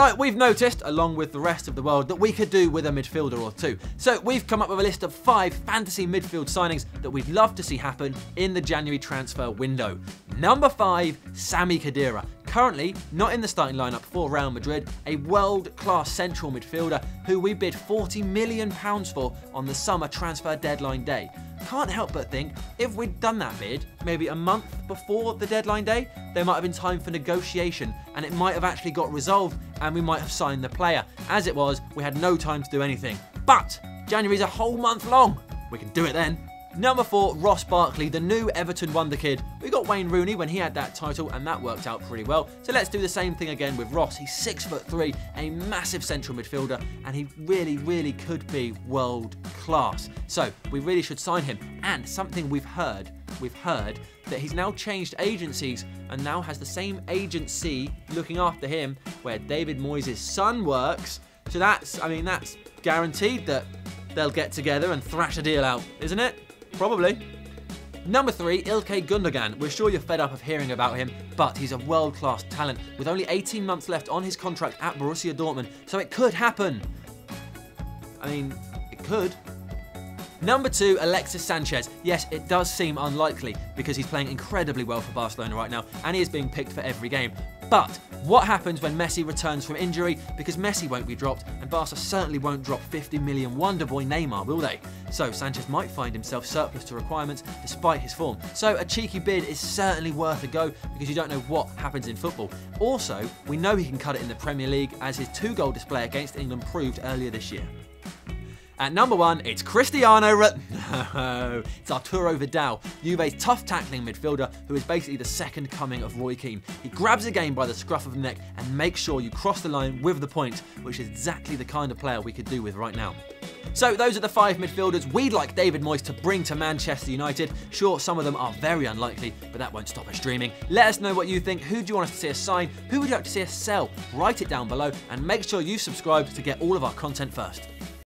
Right, we've noticed, along with the rest of the world, that we could do with a midfielder or two. So we've come up with a list of 5 fantasy midfield signings that we'd love to see happen in the January transfer window. Number 5, Sami Khedira. Currently not in the starting lineup for Real Madrid, a world-class central midfielder who we bid £40 million for on the summer transfer deadline day. Can't help but think, if we'd done that bid maybe a month before the deadline day, there might have been time for negotiation and it might have actually got resolved and we might have signed the player. As it was, we had no time to do anything. But January's a whole month long. We can do it then. Number 4, Ross Barkley, the new Everton wonder kid. We got Wayne Rooney when he had that title and that worked out pretty well. So let's do the same thing again with Ross. He's 6'3", a massive central midfielder, and he really could be world class. So we really should sign him. And something we've heard that he's now changed agencies and now has the same agency looking after him where David Moyes' son works. So that's guaranteed that they'll get together and thrash a deal out, isn't it? Probably. Number 3, Ilkay Gundogan. We're sure you're fed up of hearing about him, but he's a world-class talent with only 18 months left on his contract at Borussia Dortmund, so it could happen. It could. Number 2, Alexis Sanchez. Yes, it does seem unlikely because he's playing incredibly well for Barcelona right now and he is being picked for every game. But what happens when Messi returns from injury? Because Messi won't be dropped and Barca certainly won't drop 50 million wonder boy Neymar, will they? So Sanchez might find himself surplus to requirements despite his form. So a cheeky bid is certainly worth a go because you don't know what happens in football. Also, we know he can cut it in the Premier League as his 2-goal display against England proved earlier this year. At number 1, it's No, it's Arturo Vidal, Juve's tough tackling midfielder who is basically the second coming of Roy Keane. He grabs a game by the scruff of the neck and makes sure you cross the line with the point, which is exactly the kind of player we could do with right now. So those are the 5 midfielders we'd like David Moyes to bring to Manchester United. Sure, some of them are very unlikely, but that won't stop us dreaming. Let us know what you think. Who do you want us to see us sign? Who would you like to see us sell? Write it down below and make sure you subscribe to get all of our content first.